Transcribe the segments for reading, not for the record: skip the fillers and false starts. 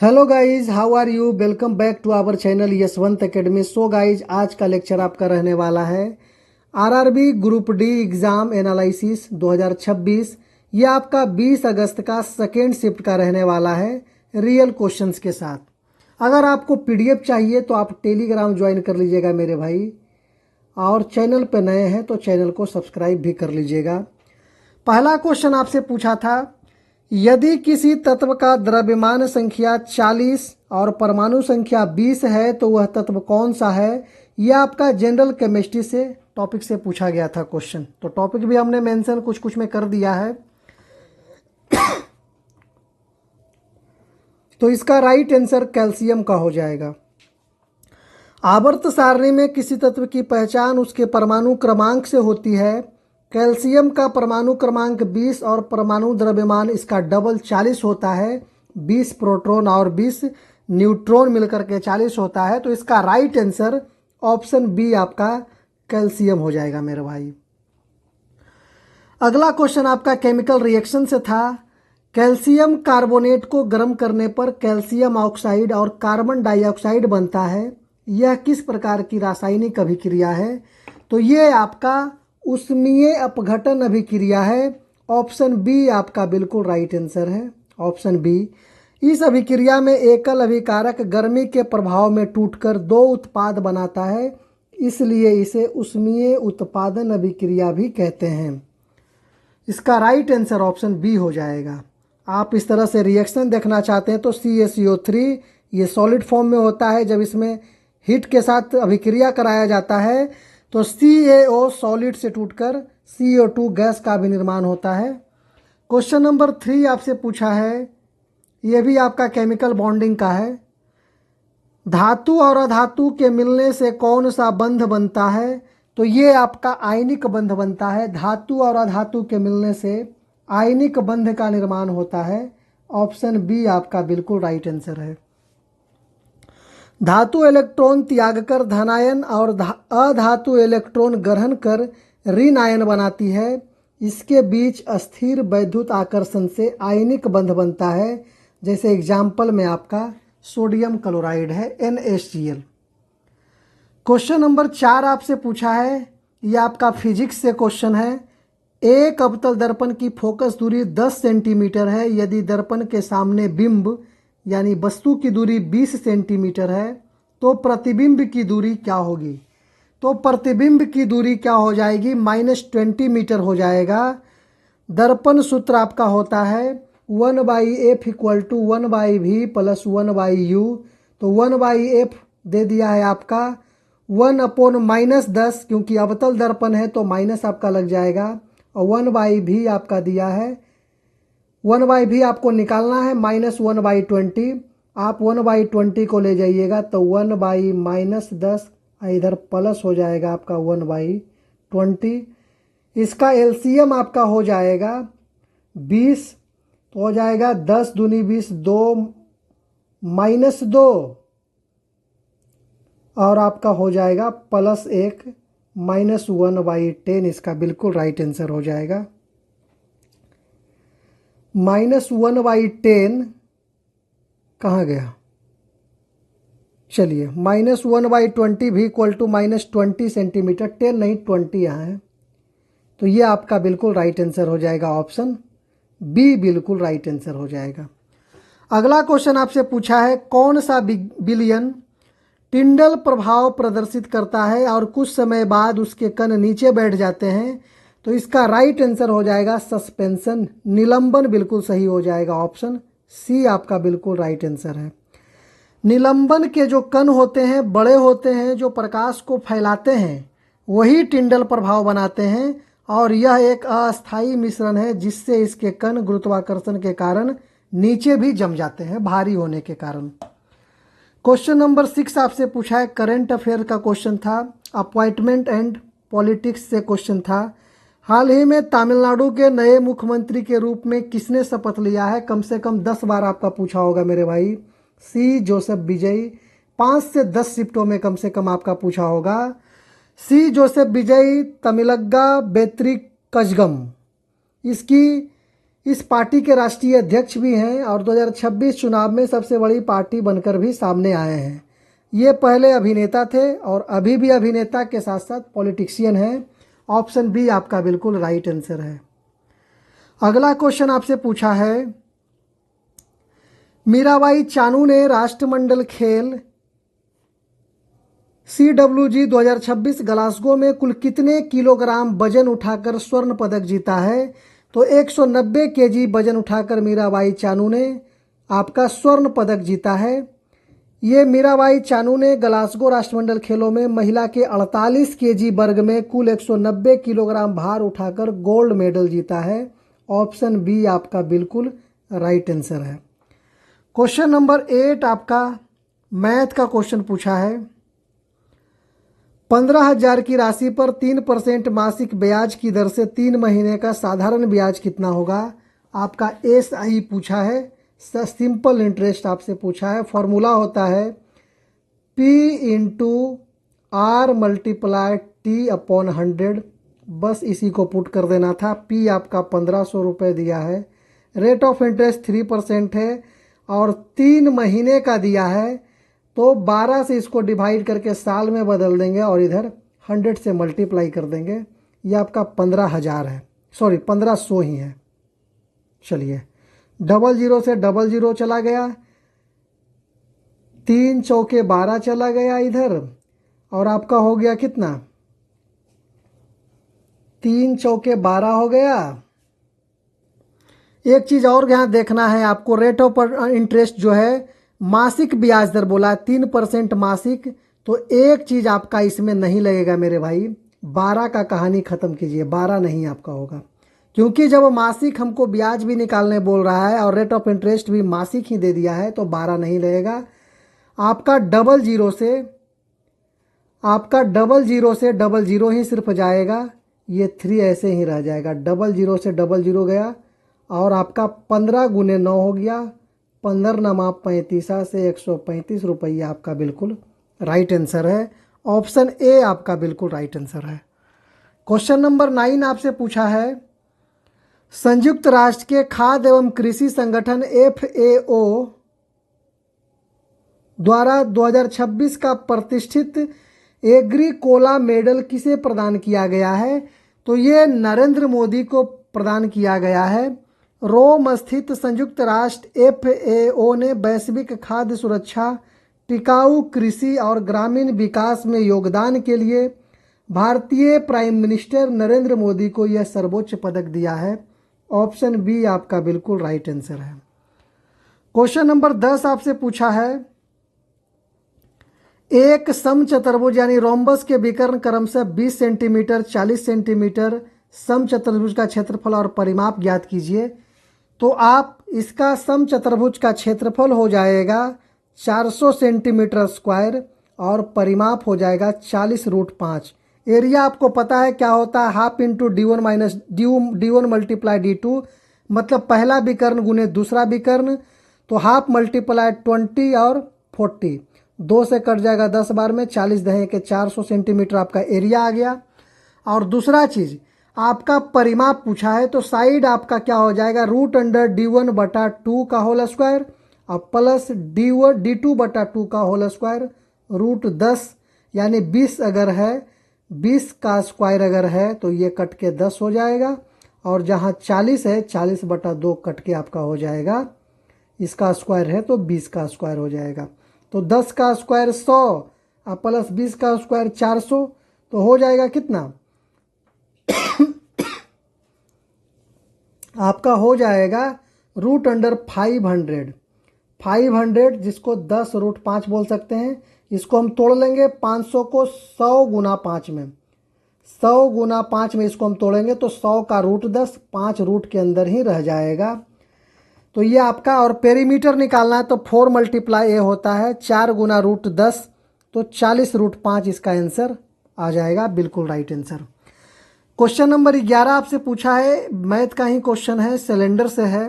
Hello guys, how are you? Welcome back to our channel Yashwant Academy. So guys, आज का lecture आपका रहने वाला है RRB group D exam analysis 2026। ये आपका 20 अगस्त का सेकेंड शिफ्ट का रहने वाला है रियल क्वेश्चंस के साथ। अगर आपको पीडीएफ चाहिए तो आप टेलीग्राम ज्वाइन कर लीजिएगा मेरे भाई, और चैनल पे नए हैं तो चैनल को सब्सक्राइब भी कर लीजिएगा। पहला क्वेश्चन आपसे पूछा था, यदि किसी तत्व का द्रव्यमान संख्या 40 और परमाणु संख्या 20 है तो वह तत्व कौन सा है? यह आपका जनरल केमिस्ट्री से टॉपिक से पूछा गया था क्वेश्चन। तो टॉपिक भी हमने मेंशन कुछ कुछ में कर दिया है। तो इसका राइट आंसर कैल्शियम का हो जाएगा। आवर्त सारणी में किसी तत्व की पहचान उसके परमाणु क्रमांक से होती है। कैल्शियम का परमाणु क्रमांक 20 और परमाणु द्रव्यमान इसका डबल 40 होता है। 20 प्रोटॉन और 20 न्यूट्रॉन मिलकर के 40 होता है। तो इसका राइट आंसर ऑप्शन बी आपका कैल्शियम हो जाएगा मेरे भाई। अगला क्वेश्चन आपका केमिकल रिएक्शन से था। कैल्शियम कार्बोनेट को गर्म करने पर कैल्शियम ऑक्साइड और कार्बन डाइऑक्साइड बनता है। यह किस प्रकार की रासायनिक अभिक्रिया है? तो ये आपका ऊष्मीय अपघटन अभिक्रिया है। ऑप्शन बी आपका बिल्कुल राइट आंसर है, ऑप्शन बी। इस अभिक्रिया में एकल अभिकारक गर्मी के प्रभाव में टूटकर दो उत्पाद बनाता है, इसलिए इसे ऊष्मीय उत्पादन अभिक्रिया भी कहते हैं। इसका राइट आंसर ऑप्शन बी हो जाएगा। आप इस तरह से रिएक्शन देखना चाहते हैं तो CaCO3 ये सॉलिड फॉर्म में होता है। जब इसमें हीट के साथ अभिक्रिया कराया जाता है तो CaO सॉलिड से टूटकर CO2 गैस का भी निर्माण होता है। क्वेश्चन नंबर 3 आपसे पूछा है, यह भी आपका केमिकल बॉन्डिंग का है। धातु और अधातु के मिलने से कौन सा बंध बनता है? तो ये आपका आयनिक बंध बनता है। धातु और अधातु के मिलने से आयनिक बंध का निर्माण होता है। ऑप्शन बी आपका बिल्कुल राइट आंसर है। धातु इलेक्ट्रॉन त्याग कर धनायन और अधातु इलेक्ट्रॉन ग्रहण कर ऋण आयन बनाती है। इसके बीच अस्थिर वैद्युत आकर्षण से आयनिक बंध बनता है। जैसे एग्जाम्पल में आपका सोडियम क्लोराइड है, NaCl। क्वेश्चन नंबर 4 आपसे पूछा है, यह आपका फिजिक्स से क्वेश्चन है। एक अवतल दर्पण की फोकस दूरी 10 सेंटीमीटर है। यदि दर्पण के सामने बिंब यानी वस्तु की दूरी 20 सेंटीमीटर है तो प्रतिबिंब की दूरी क्या होगी? तो प्रतिबिंब की दूरी क्या हो जाएगी? -20 मीटर हो जाएगा। दर्पण सूत्र आपका होता है 1/f = 1/v + 1/u। तो 1/f दे दिया है आपका 1/-10, क्योंकि अवतल दर्पण है तो माइनस आपका लग जाएगा। और 1/v आपका दिया है, 1/v आपको निकालना है -1/20। आप 1/20 को ले जाइएगा तो 1/-10 इधर प्लस हो जाएगा आपका 1/20। इसका एलसीएम आपका हो जाएगा 20, तो हो जाएगा 10 दूनी 20, 2 -2 और आपका हो जाएगा +1 -1/10। इसका बिल्कुल राइट आंसर हो जाएगा। -1/10 कहाँ गया? चलिए, -1/20 भी = -20 सेंटीमीटर। 10 नहीं, 20 यहाँ है। तो ये आपका बिल्कुल राइट आंसर हो जाएगा, ऑप्शन बी बिल्कुल राइट आंसर हो जाएगा। अगला क्वेश्चन आपसे पूछा है, कौन सा विलयन टिंडल प्रभाव प्रदर्शित करता है और कुछ समय बाद उसके कण नीचे बैठ जाते हैं? तो इसका राइट आंसर हो जाएगा सस्पेंशन, निलंबन बिल्कुल सही हो जाएगा। ऑप्शन सी आपका बिल्कुल राइट आंसर है। निलंबन के जो कण होते हैं बड़े होते हैं, जो प्रकाश को फैलाते हैं, वही टिंडल प्रभाव बनाते हैं। और यह एक अस्थायी मिश्रण है जिससे इसके कण गुरुत्वाकर्षण के कारण नीचे भी जम जाते हैं, भारी होने के कारण। क्वेश्चन नंबर 6 आपसे पूछा है, करंट अफेयर का क्वेश्चन था। अपॉइंटमेंट एंड पॉलिटिक्स से क्वेश्चन था। हाल ही में तमिलनाडु के नए मुख्यमंत्री के रूप में किसने शपथ लिया है? कम से कम 10 बार आपका पूछा होगा मेरे भाई। सी जोसेफ विजय। 5 से 10 शिफ्टों में कम से कम आपका पूछा होगा। सी जोसेफ विजय तमिलग्गा बेत्री कजगम। इसकी इस पार्टी के राष्ट्रीय अध्यक्ष भी हैं और 2026 चुनाव में सबसे बड़ी पार्टी बनकर भी सामने आए हैं। ये पहले अभिनेता थे और अभी भी अभिनेता के साथ साथ पॉलिटिशियन हैं। ऑप्शन बी आपका बिल्कुल राइट आंसर है। अगला क्वेश्चन आपसे पूछा है, मीराबाई चानू ने राष्ट्रमंडल खेल CWG 2026 ग्लासगो में कुल कितने किलोग्राम वजन उठाकर स्वर्ण पदक जीता है? तो 190 केजी वजन उठाकर मीराबाई चानू ने आपका स्वर्ण पदक जीता है। ये मीराबाई चानू ने ग्लासगो राष्ट्रमंडल खेलों में महिला के 48 केजी वर्ग में कुल 190 किलोग्राम भार उठाकर गोल्ड मेडल जीता है। ऑप्शन बी आपका बिल्कुल राइट आंसर है। क्वेश्चन नंबर 8 आपका मैथ का क्वेश्चन पूछा है, 15,000 की राशि पर 3% मासिक ब्याज की दर से 3 महीने का साधारण ब्याज कितना होगा? आपका SI पूछा है, सिंपल इंटरेस्ट आपसे पूछा है। फॉर्मूला होता है P into R multiply T/100। बस इसी को पुट कर देना था। P आपका 1500 रुपये दिया है, रेट ऑफ इंटरेस्ट 3% है और 3 महीने का दिया है, तो 12 से इसको डिवाइड करके साल में बदल देंगे और इधर 100 से मल्टीप्लाई कर देंगे। ये आपका 15,000 है, सॉरी 1500 ही है। चलिए 00 से 00 चला गया, 3 चौके 12 चला गया इधर, और आपका हो गया कितना? 3 चौके 12 हो गया। एक चीज़ और यहाँ देखना है आपको, रेट ऑफ इंटरेस्ट जो है मासिक ब्याज दर बोला 3% मासिक, तो एक चीज़ आपका इसमें नहीं लगेगा मेरे भाई, 12 का कहानी ख़त्म कीजिए, 12 नहीं आपका होगा, क्योंकि जब मासिक हमको ब्याज भी निकालने बोल रहा है और रेट ऑफ इंटरेस्ट भी मासिक ही दे दिया है, तो 12 नहीं लगेगा। आपका 00 से 00 ही सिर्फ जाएगा, ये 3 ऐसे ही रह जाएगा। 00 से 00 गया और आपका 15 गुने 9 हो गया, 15 नमा 35 से 135 रुपये आपका बिल्कुल राइट आंसर है। ऑप्शन ए आपका बिल्कुल राइट आंसर है। क्वेश्चन नंबर 9 आपसे पूछा है, संयुक्त राष्ट्र के खाद्य एवं कृषि संगठन FAO द्वारा 2026 का प्रतिष्ठित एग्रीकोला मेडल किसे प्रदान किया गया है? तो ये नरेंद्र मोदी को प्रदान किया गया है। रोम स्थित संयुक्त राष्ट्र FAO ने वैश्विक खाद्य सुरक्षा, टिकाऊ कृषि और ग्रामीण विकास में योगदान के लिए भारतीय प्राइम मिनिस्टर नरेंद्र मोदी को यह सर्वोच्च पदक दिया है। ऑप्शन बी आपका बिल्कुल राइट आंसर है। क्वेश्चन नंबर 10 आपसे पूछा है, एक समचतुर्भुज यानी रोम्बस के विकर्ण क्रमशः 20 सेंटीमीटर, 40 सेंटीमीटर समचतुर्भुज का क्षेत्रफल और परिमाप ज्ञात कीजिए। तो आप इसका समचतुर्भुज का क्षेत्रफल हो जाएगा 400 सेंटीमीटर स्क्वायर और परिमाप हो जाएगा 40√5। एरिया आपको पता है क्या होता है, half into D1 minus D1 multiply D2, मतलब पहला विकर्ण गुने दूसरा विकर्ण, तो हाफ मल्टीप्लाई 20 और 40, 2 से कट जाएगा 10 बार में, 40 दहे के 400 सेंटीमीटर आपका एरिया आ गया। और दूसरा चीज़ आपका परिमाप पूछा है, तो साइड आपका क्या हो जाएगा, √D1/2 का होल स्क्वायर और प्लस D2/2 का होल स्क्वायर, √10 यानी 20 अगर है, 20 का स्क्वायर अगर है तो ये कट के 10 हो जाएगा, और जहाँ 40 है 40/2 कट के आपका हो जाएगा, इसका स्क्वायर है तो 20 का स्क्वायर हो जाएगा। तो 10 का स्क्वायर 100 और प्लस 20 का स्क्वायर 400, तो हो जाएगा कितना आपका हो जाएगा √500, 500 जिसको 10√5 बोल सकते हैं। इसको हम तोड़ लेंगे 500 को 100 गुना 5 में, 100 गुना 5 में इसको हम तोड़ेंगे तो 100 का √10, 5 रूट के अंदर ही रह जाएगा। तो ये आपका, और पेरीमीटर निकालना है तो 4 मल्टीप्लाई ए होता है, 4 गुना √10, तो 40√5 इसका आंसर आ जाएगा, बिल्कुल राइट आंसर। क्वेश्चन नंबर 11 आपसे पूछा है, मैथ का ही क्वेश्चन है, सिलेंडर से है।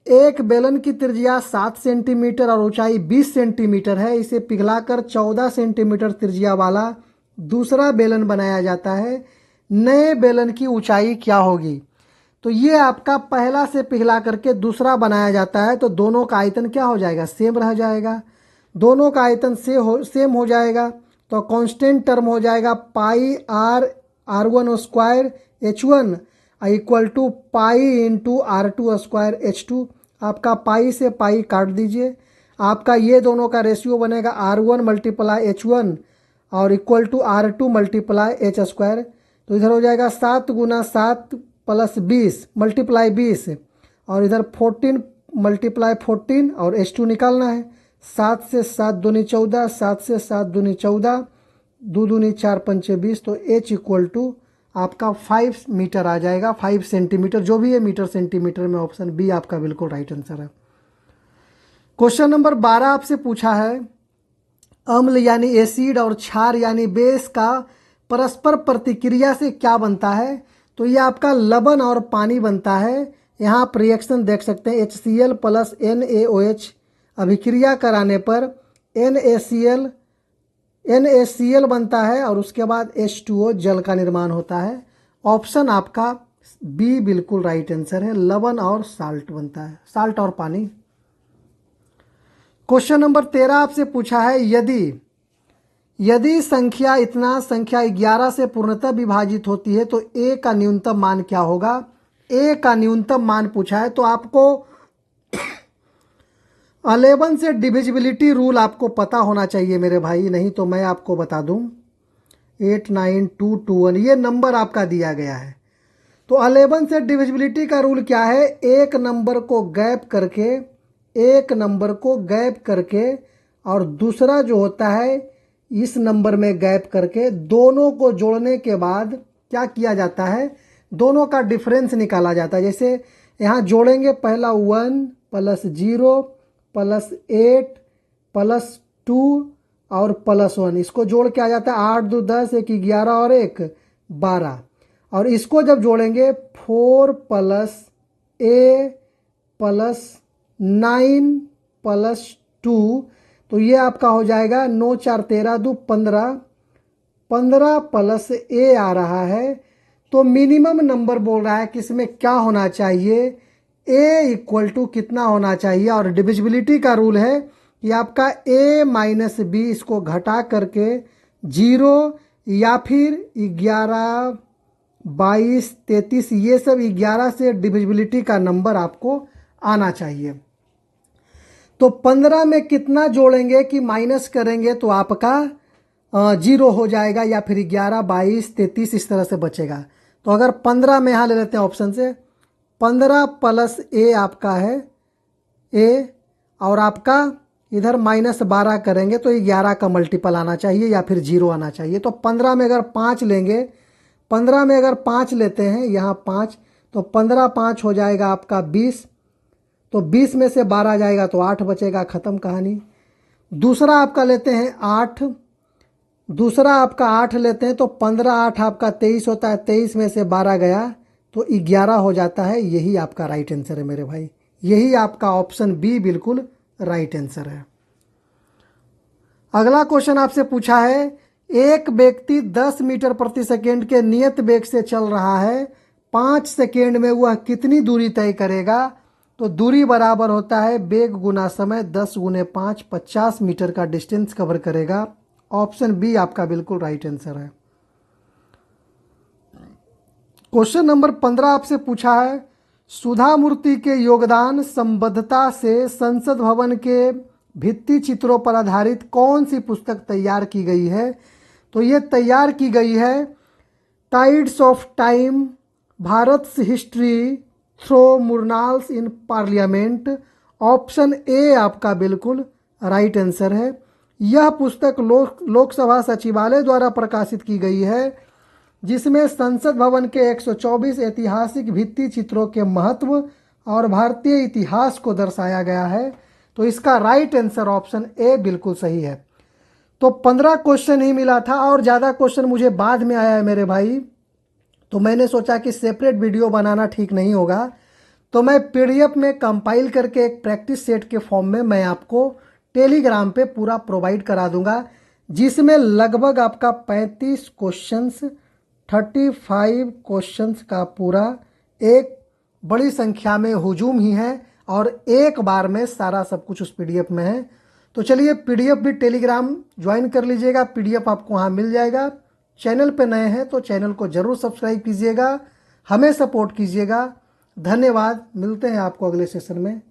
एक बेलन की त्रिज्या 7 सेंटीमीटर और ऊंचाई 20 सेंटीमीटर है, इसे पिघलाकर 14 सेंटीमीटर त्रिज्या वाला दूसरा बेलन बनाया जाता है। नए बेलन की ऊंचाई क्या होगी? तो ये आपका पहला से पिघला करके दूसरा बनाया जाता है, तो दोनों का आयतन क्या हो जाएगा, सेम रह जाएगा। दोनों का आयतन सेम हो जाएगा तो कांस्टेंट टर्म हो जाएगा pi R1 square H1 equal to pi into R2 square H2। आपका पाई से पाई काट दीजिए, आपका ये दोनों का रेशियो बनेगा R1 मल्टीप्लाई H1 और equal to R2 multiply H square. तो इधर हो जाएगा 7 गुना 7 प्लस 20 मल्टीप्लाई 20 और इधर 14 मल्टीप्लाई 14 और H2 निकालना है। 7 से 7 दूनी 14, 7 से 7 दूनी 14, 2 दूनी 4 पंचे 20, तो H इक्वल टू आपका 5 मीटर आ जाएगा, 5 सेंटीमीटर, जो भी है मीटर सेंटीमीटर में ऑप्शन बी आपका बिल्कुल राइट आंसर है। क्वेश्चन नंबर 12 आपसे पूछा है अम्ल यानी एसिड और क्षार यानी बेस का परस्पर प्रतिक्रिया से क्या बनता है। तो ये आपका लवण और पानी बनता है। यहाँ आप रिएक्शन देख सकते हैं HCl प्लस NaOH अभिक्रिया कराने पर NaCl बनता है और उसके बाद H2O जल का निर्माण होता है। ऑप्शन आपका बी बिल्कुल राइट आंसर है, लवण और साल्ट बनता है, साल्ट और पानी। क्वेश्चन नंबर 13 आपसे पूछा है यदि संख्या 11 से पूर्णतः विभाजित होती है तो a का न्यूनतम मान क्या होगा। a का न्यूनतम मान पूछा है तो आपको 11 से डिविजिबिलिटी रूल आपको पता होना चाहिए मेरे भाई, नहीं तो मैं आपको बता दूं 89221 ये नंबर आपका दिया गया है। तो 11 से डिविजिबिलिटी का रूल क्या है, एक नंबर को गैप करके और दूसरा जो होता है इस नंबर में गैप करके दोनों को जोड़ने के बाद क्या किया जाता है, दोनों का डिफरेंस निकाला जाता है। जैसे यहाँ जोड़ेंगे पहला 1 प्लस 0 प्लस 8 प्लस 2 और प्लस 1, इसको जोड़ के आ जाता है 8 2 10 1 11 और 1 12। और इसको जब जोड़ेंगे 4 प्लस a प्लस 9 प्लस 2, तो ये आपका हो जाएगा 9 4 13 2 15, 15 प्लस a आ रहा है। तो मिनिमम नंबर बोल रहा है कि इसमें क्या होना चाहिए, a इक्वल टू कितना होना चाहिए। और डिविजिबिलिटी का रूल है कि आपका a माइनस b इसको घटा करके 0 या फिर 11 22 33 ये सब 11 से डिविजिबिलिटी का नंबर आपको आना चाहिए। तो 15 में कितना जोड़ेंगे कि माइनस करेंगे तो आपका 0 हो जाएगा या फिर 11 22 33 इस तरह से बचेगा। तो अगर 15 में यहाँ ले लेते हैं ऑप्शन से 15 प्लस a आपका है a और आपका इधर -12 करेंगे तो 11 का मल्टीपल आना चाहिए या फिर 0 आना चाहिए। तो 15 में अगर 5 लेंगे, 15 में अगर 5 लेते हैं यहाँ 5, तो 15 5 हो जाएगा आपका 20, तो 20 में से 12 जाएगा तो 8 बचेगा, ख़त्म कहानी। दूसरा आपका लेते हैं 8, दूसरा आपका 8 लेते हैं तो 15 8 आपका 23 होता है, 23 में से 12 गया तो 11 हो जाता है। यही आपका राइट आंसर है मेरे भाई, यही आपका ऑप्शन बी बिल्कुल राइट आंसर है। अगला क्वेश्चन आपसे पूछा है एक व्यक्ति 10 मीटर प्रति सेकेंड के नियत वेग से चल रहा है, 5 सेकेंड में वह कितनी दूरी तय करेगा। तो दूरी बराबर होता है वेग गुना समय, 10 गुने 5 50 मीटर का डिस्टेंस कवर करेगा। ऑप्शन बी आपका बिल्कुल राइट आंसर है। क्वेश्चन नंबर 15 आपसे पूछा है सुधा मूर्ति के योगदान संबद्धता से संसद भवन के भित्ति चित्रों पर आधारित कौन सी पुस्तक तैयार की गई है। तो ये तैयार की गई है टाइड्स ऑफ टाइम, भारत's history through murals in parliament. Option A आपका बिल्कुल राइट आंसर है। यह पुस्तक लोकसभा सचिवालय द्वारा प्रकाशित की गई है जिसमें संसद भवन के 124 ऐतिहासिक भित्ति चित्रों के महत्व और भारतीय इतिहास को दर्शाया गया है। तो इसका राइट आंसर ऑप्शन ए बिल्कुल सही है। तो 15 क्वेश्चन ही मिला था और ज़्यादा क्वेश्चन मुझे बाद में आया है मेरे भाई, तो मैंने सोचा कि सेपरेट वीडियो बनाना ठीक नहीं होगा, तो मैं पीडीएफ में कंपाइल करके एक प्रैक्टिस सेट के फॉर्म में मैं आपको टेलीग्राम पे पूरा प्रोवाइड करा दूंगा, जिसमें लगभग आपका 35 क्वेश्चंस 35 क्वेश्चंस का पूरा एक बड़ी संख्या में हुजूम ही है और एक बार में सारा सब कुछ उस पीडीएफ में है। तो चलिए पीडीएफ भी टेलीग्राम ज्वाइन कर लीजिएगा, पीडीएफ आपको वहाँ मिल जाएगा। चैनल पे नए हैं तो चैनल को ज़रूर सब्सक्राइब कीजिएगा, हमें सपोर्ट कीजिएगा। धन्यवाद, मिलते हैं आपको अगले सेशन में।